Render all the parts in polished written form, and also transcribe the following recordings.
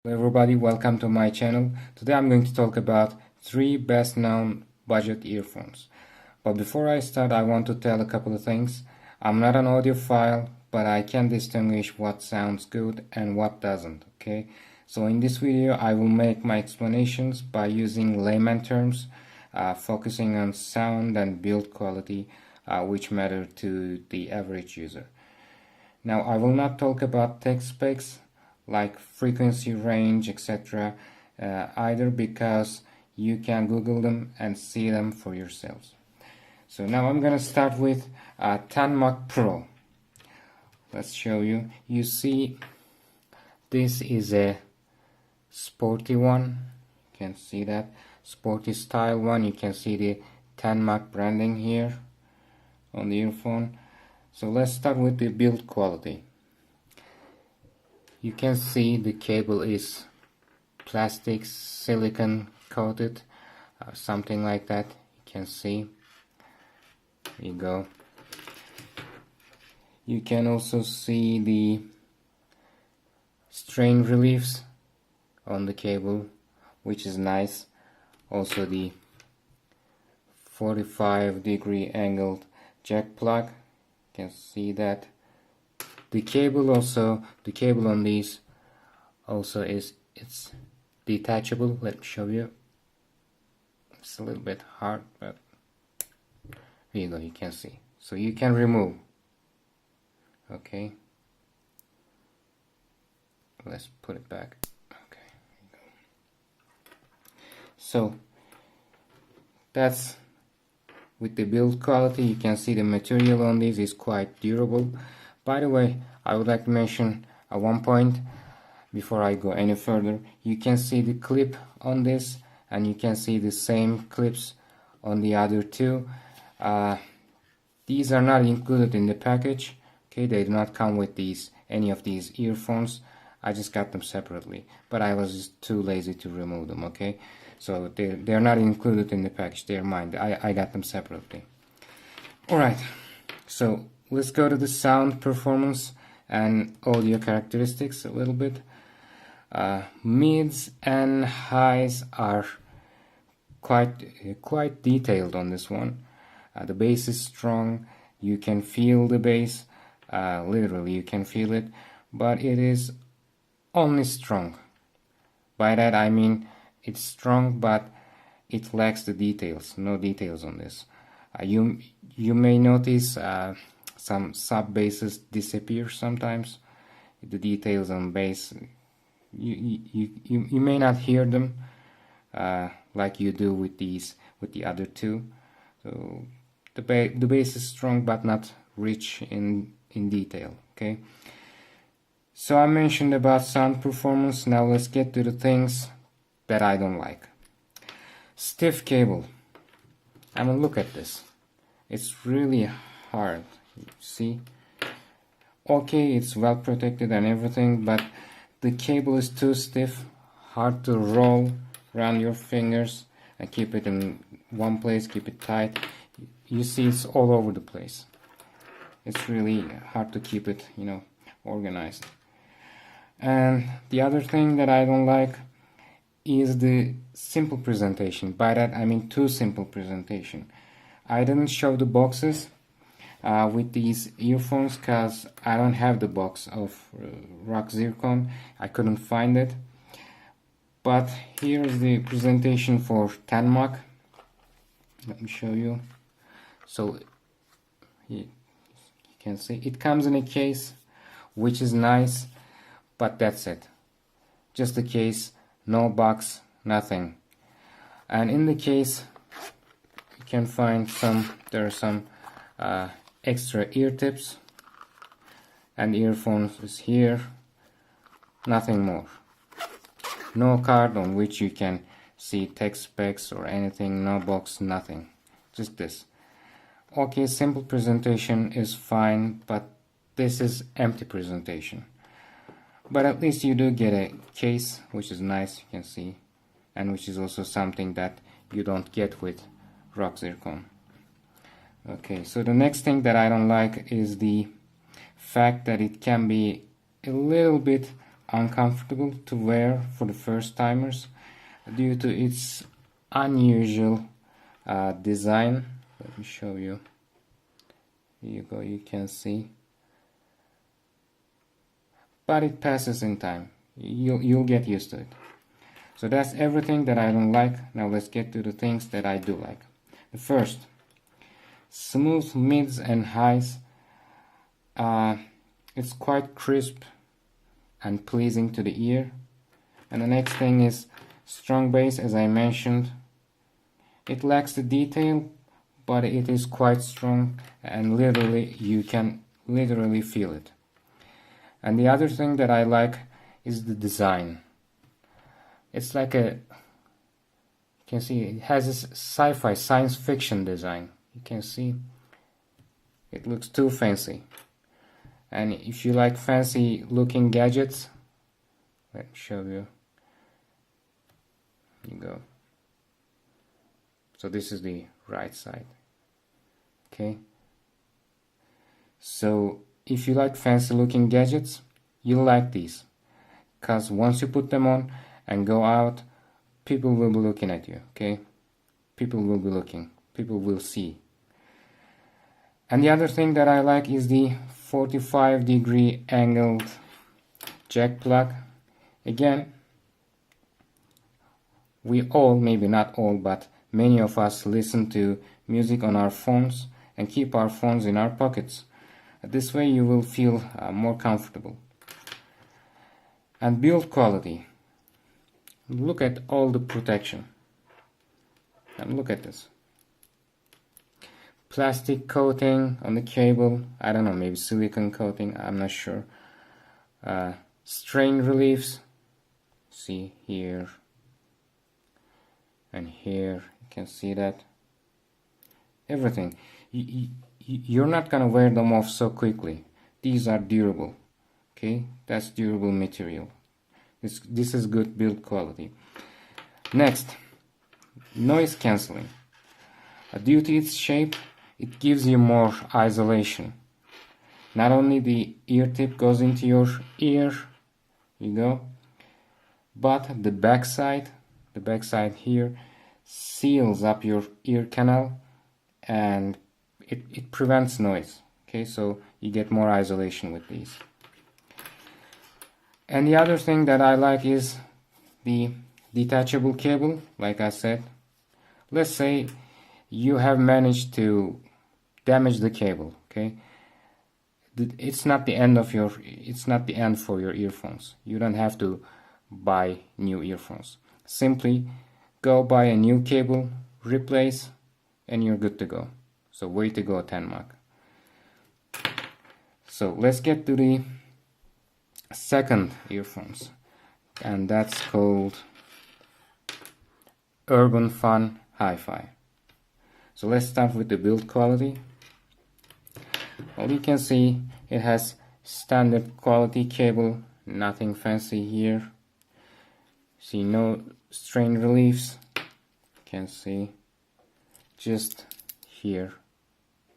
Hello everybody, welcome to my channel. Today I'm going to talk about 3 best known budget earphones. But before I start, I want to tell a couple of things. I'm not an audiophile, but I can distinguish what sounds good and what doesn't, okay? So in this video I will make my explanations by using layman terms, focusing on sound and build quality, which matter to the average user. Now I will not talk about tech specs like frequency range, etc. Either, because you can Google them and see them for yourselves. So now I'm gonna start with Tennmak Pro. Let's show you. You see, this is a sporty one. You can see that sporty style one. You can see the Tennmak branding here on the earphone. So let's start with the build quality. You can see the cable is plastic silicone coated, something like that. You can see. There you go. You can also see the strain reliefs on the cable, which is nice. Also the 45-degree angled jack plug. You can see that. The cable on these also it's detachable. Let me show you. It's a little bit hard, but here you go, you can see. So you can remove. Okay. Let's put it back. Okay. Here you go. So that's with the build quality. You can see the material on this is quite durable. By the way, I would like to mention one point before I go any further. You can see the clip on this, and you can see the same clips on the other two. These are not included in the package. Okay, they do not come with any of these earphones. I just got them separately, but I was just too lazy to remove them. Okay, so they're not included in the package. They're mine. I got them separately. All right, so let's go to the sound performance and audio characteristics a little bit. Mids and highs are quite detailed on this one. The bass is strong. You can feel the bass. Literally, you can feel it, but it is only strong. By that I mean it's strong, but it lacks the details. No details on this. You may notice some sub basses disappear sometimes. The details on bass, you may not hear them like you do with the other two. So the bass is strong but not rich in detail. Okay. So I mentioned about sound performance. Now let's get to the things that I don't like. Stiff cable. I mean, look at this. It's really hard. See? Okay, it's well protected and everything, but the cable is too stiff, hard to roll around your fingers and keep it in one place, keep it tight. You see, it's all over the place. It's really hard to keep it, organized. And the other thing that I don't like is the simple presentation. By that I mean too simple presentation. I didn't show the boxes with these earphones because I don't have the box of ROG Zircon. I couldn't find it. But here's the presentation for Tennmak. Let me show you. So you can see it comes in a case, which is nice, but that's it. Just a case, no box, nothing. And in the case you can find there are some extra ear tips, and earphones is here. Nothing more. No card on which you can see tech specs or anything. No box, nothing. Just this. Okay, simple presentation is fine, but this is empty presentation. But at least you do get a case, which is nice, you can see, and which is also something that you don't get with ROG Zircon. Okay, so the next thing that I don't like is the fact that it can be a little bit uncomfortable to wear for the first timers due to its unusual design. Let me show you. Here you go, you can see. But it passes in time. You'll get used to it. So that's everything that I don't like. Now let's get to the things that I do like. The first, smooth mids and highs. It's quite crisp and pleasing to the ear. And the next thing is strong bass, as I mentioned. It lacks the detail, but it is quite strong, and literally you can literally feel it. And the other thing that I like is the design. It's like you can see it has this sci-fi science fiction design. You can see it looks too fancy. And if you like fancy looking gadgets, let me show you. Here you go. So this is the right side. Okay. So if you like fancy looking gadgets, you'll like these. Because once you put them on and go out, people will be looking at you. Okay. People will be looking. People will see. And the other thing that I like is the 45-degree angled jack plug. Again, we all, maybe not all, but many of us listen to music on our phones and keep our phones in our pockets. This way you will feel more comfortable. And build quality. Look at all the protection. And look at this. Plastic coating on the cable. I don't know, maybe silicone coating, I'm not sure. Strain reliefs. See here and here. You can see that. Everything. You're not gonna wear them off so quickly. These are durable. Okay, that's durable material. This is good build quality. Next, noise cancelling. Due to its shape, it gives you more isolation. Not only the ear tip goes into your ear, you go, but the backside here seals up your ear canal, and it prevents noise. Okay, so you get more isolation with these. And the other thing that I like is the detachable cable. Like I said, let's say you have managed to damage the cable. Okay, it's not the end of it's not the end for your earphones. You don't have to buy new earphones. Simply go buy a new cable, replace, and you're good to go. So way to go, Tennmak. So let's get to the second earphones, and that's called Urbanfun HiFi. So let's start with the build quality. Well, you can see it has standard quality cable, nothing fancy here. See, no strain reliefs. You can see just here,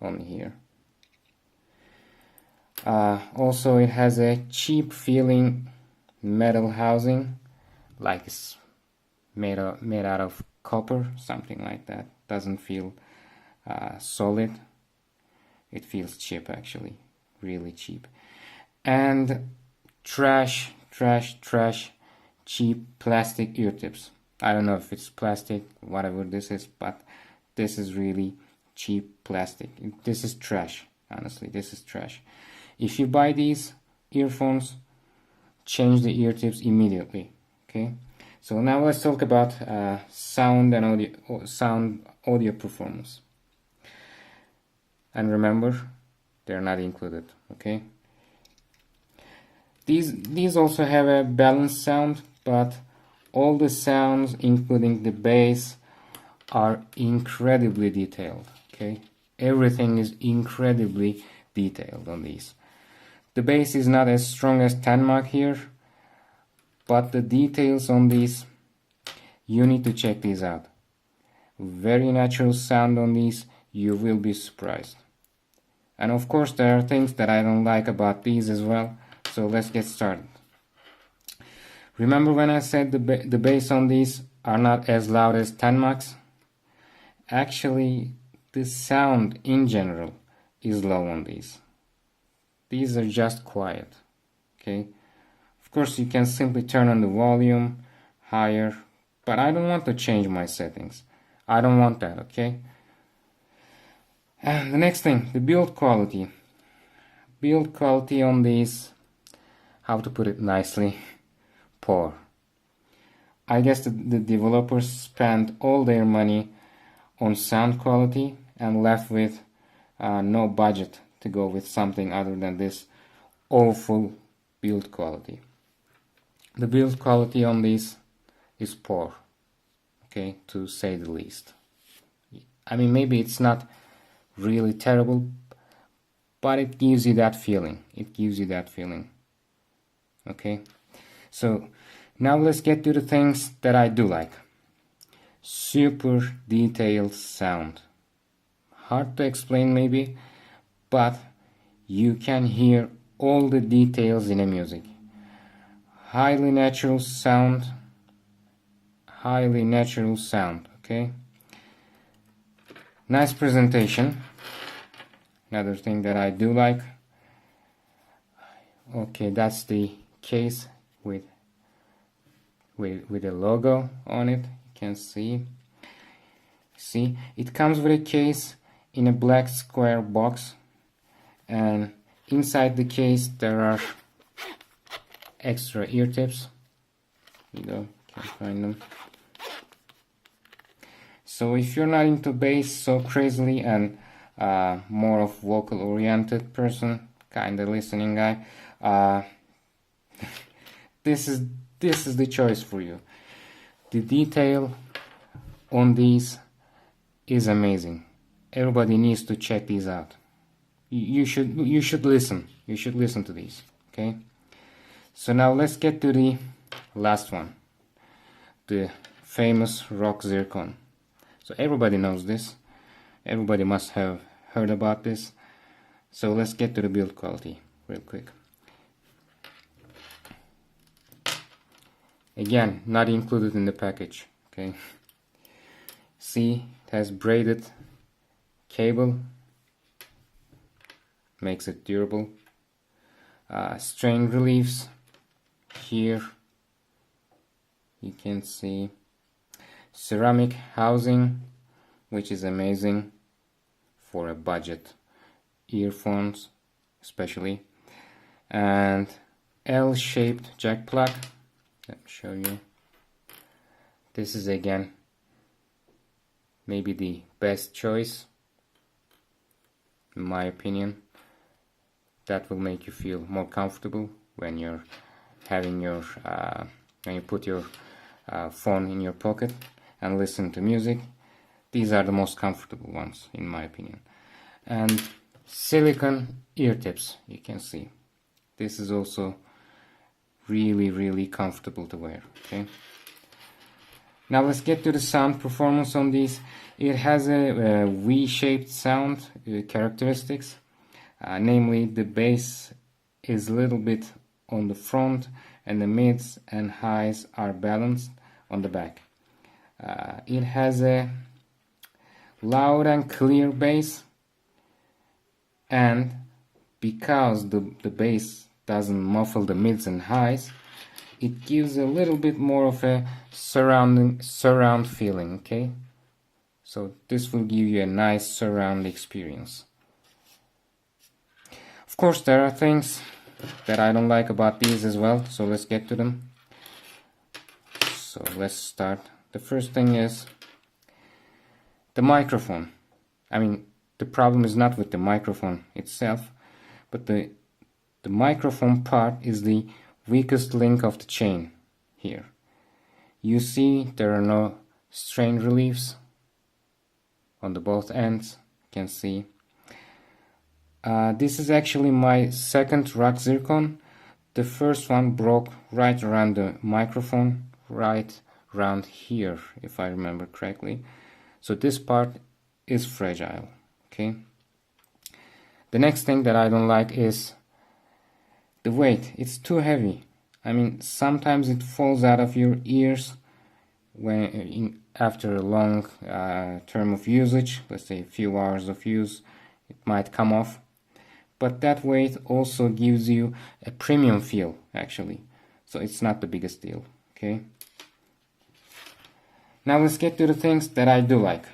only here. Also, it has a cheap feeling metal housing, like it's made out of copper, something like that. Doesn't feel solid. It feels cheap, actually, really cheap. And trash cheap plastic ear tips. I don't know if it's plastic, whatever this is, but this is really cheap plastic. This is trash, honestly, this is trash. If you buy these earphones, change the ear tips immediately. Okay, so now let's talk about sound and audio performance. And remember, they're not included. Okay, these also have a balanced sound, but all the sounds, including the bass, are incredibly detailed. Okay, everything is incredibly detailed on these. The bass is not as strong as Tennmak here, but the details on these, you need to check these out. Very natural sound on these, you will be surprised. And of course there are things that I don't like about these as well, so let's get started. Remember when I said the bass on these are not as loud as Tennmak's? Actually, the sound in general is low on these. These are just quiet, okay? Of course, you can simply turn on the volume higher, but I don't want to change my settings. I don't want that, okay? And the next thing, the build quality. Build quality on these, how to put it nicely, poor. I guess the developers spent all their money on sound quality and left with no budget to go with something other than this awful build quality. The build quality on these is poor, okay, to say the least. I mean, maybe it's not really terrible, but it gives you that feeling. It gives you that feeling. Okay, so now let's get to the things that I do like. Super detailed sound. Hard to explain maybe, but you can hear all the details in a music. Highly natural sound, okay? Nice presentation. Another thing that I do like. Okay, that's the case with a logo on it. You can see it comes with a case in a black square box, and inside the case there are extra ear tips. You go, can't find them. So if you're not into bass so crazily and more of vocal oriented person, kind of listening guy, this is the choice for you. The detail on these is amazing. Everybody needs to check these out. You should listen. You should listen to these. Okay. So now let's get to the last one, the famous rock Zircon. So everybody knows this. Everybody must have heard about this. So let's get to the build quality real quick. Again, not included in the package. Okay. See, it has braided cable, makes it durable. Strain reliefs here, you can see ceramic housing, which is amazing for a budget earphones especially, and L-shaped jack plug. Let me show you. This is again maybe the best choice in my opinion. That will make you feel more comfortable when you're having your when you put your phone in your pocket and listen to music. These are the most comfortable ones in my opinion. And silicone ear tips, you can see. This is also really comfortable to wear. Okay. Now let's get to the sound performance on these. It has a V-shaped sound characteristics. Namely, the bass is a little bit on the front and the mids and highs are balanced on the back. It has a loud and clear bass, and because the bass doesn't muffle the mids and highs, it gives a little bit more of a surround feeling, okay? So this will give you a nice surround experience. Of course, there are things that I don't like about these as well, so let's get to them. So let's start. The first thing is the microphone. I mean, the problem is not with the microphone itself, but the microphone part is the weakest link of the chain here. You see there are no strain reliefs on the both ends. You can see. This is actually my second rock Zircon. The first one broke right around the microphone, right around here, if I remember correctly. So this part is fragile. Okay. The next thing that I don't like is the weight. It's too heavy. I mean, sometimes it falls out of your ears after a long term of usage, let's say a few hours of use, it might come off. But that way it also gives you a premium feel, actually. So it's not the biggest deal, okay? Now let's get to the things that I do like.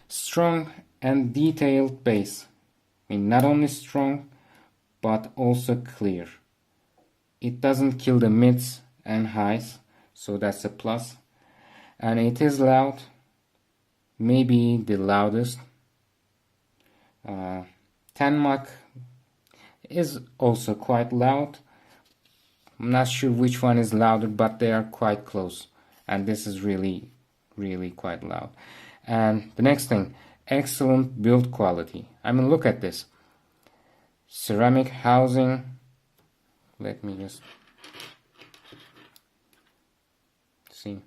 Strong and detailed bass. I mean, not only strong, but also clear. It doesn't kill the mids and highs, so that's a plus. And it is loud, maybe the loudest. Tennmak is also quite loud. I'm not sure which one is louder, but they are quite close. And this is really, really quite loud. And the next thing, excellent build quality. I mean, look at this. Ceramic housing. Let me just see.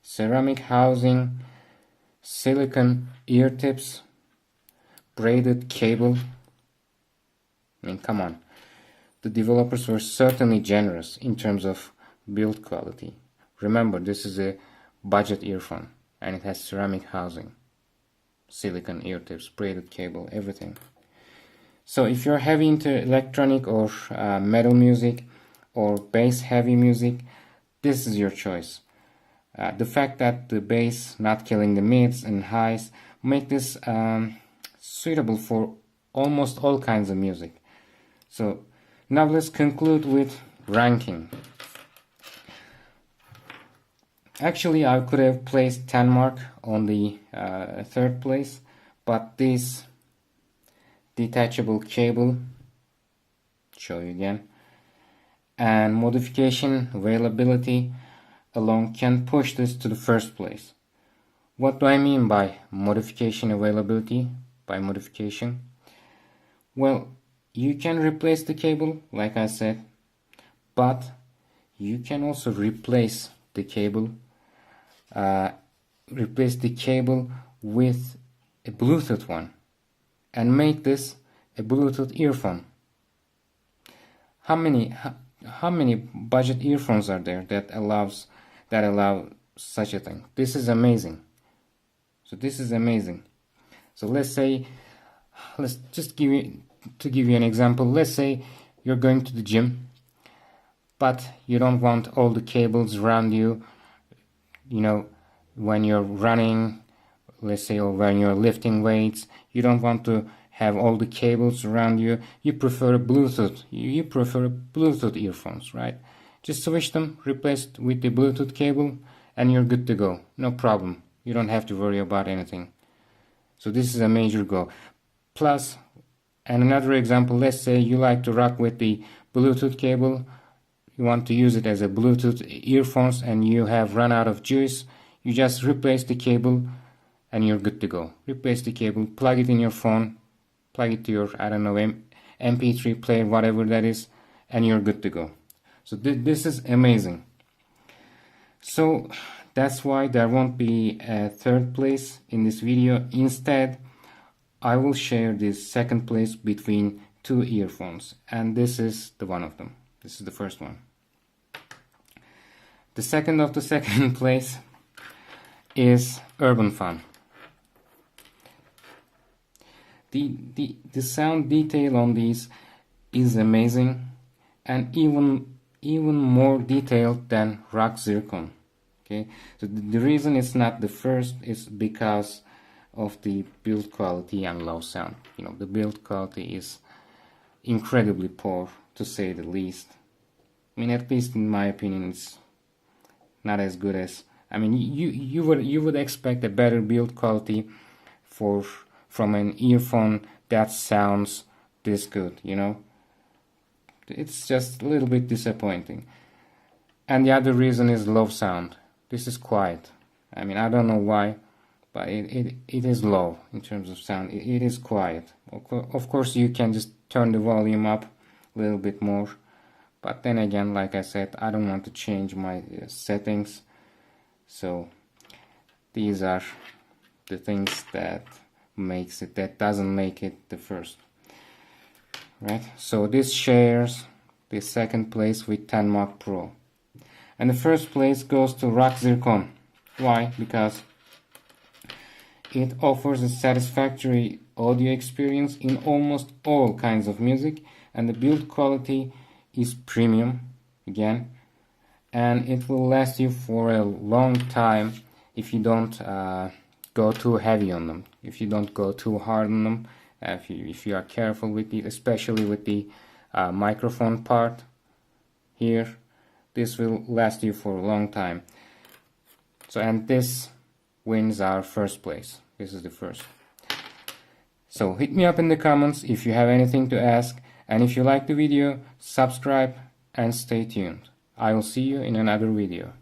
Ceramic housing, silicon ear tips, braided cable. I mean, come on. The developers were certainly generous in terms of build quality. Remember, this is a budget earphone and it has ceramic housing, silicon ear tips, braided cable, everything. So if you're heavy into electronic or metal music or bass heavy music, this is your choice. The fact that the bass not killing the mids and highs make this suitable for almost all kinds of music. So now let's conclude with ranking. Actually, I could have placed Tennmak on the third place, but this detachable cable, show you again, and modification availability alone can push this to the first place. What do I mean by modification availability? By modification, well, you can replace the cable, like I said, but you can also replace the cable with a Bluetooth one and make this a Bluetooth earphone. How many budget earphones are there that allow such a thing? This is amazing. So this is amazing. So let's just give you an example. Let's say you're going to the gym, but you don't want all the cables around you, you know, when you're running, let's say, or when you're lifting weights, you don't want to have all the cables around you. You prefer a Bluetooth. You prefer Bluetooth earphones, right? Just switch them, replace it with the Bluetooth cable, and you're good to go. No problem. You don't have to worry about anything. So this is a major go. Plus, and another example, let's say you like to rock with the Bluetooth cable. You want to use it as a Bluetooth earphones and you have run out of juice. You just replace the cable and you're good to go. Replace the cable, plug it in your phone, plug it to your, I don't know, MP3 player, whatever that is, and you're good to go. So this is amazing. So that's why there won't be a third place in this video. Instead, I will share this second place between two earphones, and this is the one of them. This is the first one. The second of the second place is Urbanfun. The sound detail on these is amazing and even more detailed than Rock Zircon. Okay, so the reason it's not the first is because of the build quality and low sound. You know, the build quality is incredibly poor, to say the least. I mean, at least in my opinion, it's not as good as, I mean, you would expect a better build quality from an earphone that sounds this good, you know. It's just a little bit disappointing. And the other reason is low sound. This is quiet. I mean, I don't know why, but it is low in terms of sound. It is quiet. Of course, you can just turn the volume up a little bit more. But then again, like I said, I don't want to change my settings. So these are the things that doesn't make it the first. Right? So this shares the second place with Tennmak Pro. And the first place goes to Rock Zircon. Why? Because it offers a satisfactory audio experience in almost all kinds of music, and the build quality is premium again, and it will last you for a long time if you don't go too heavy on them, if you don't go too hard on them, if you are careful with it, especially with the microphone part here. This will last you for a long time. So, and this wins our first place. This is the first. So hit me up in the comments if you have anything to ask, and if you like the video, subscribe and stay tuned. I will see you in another video.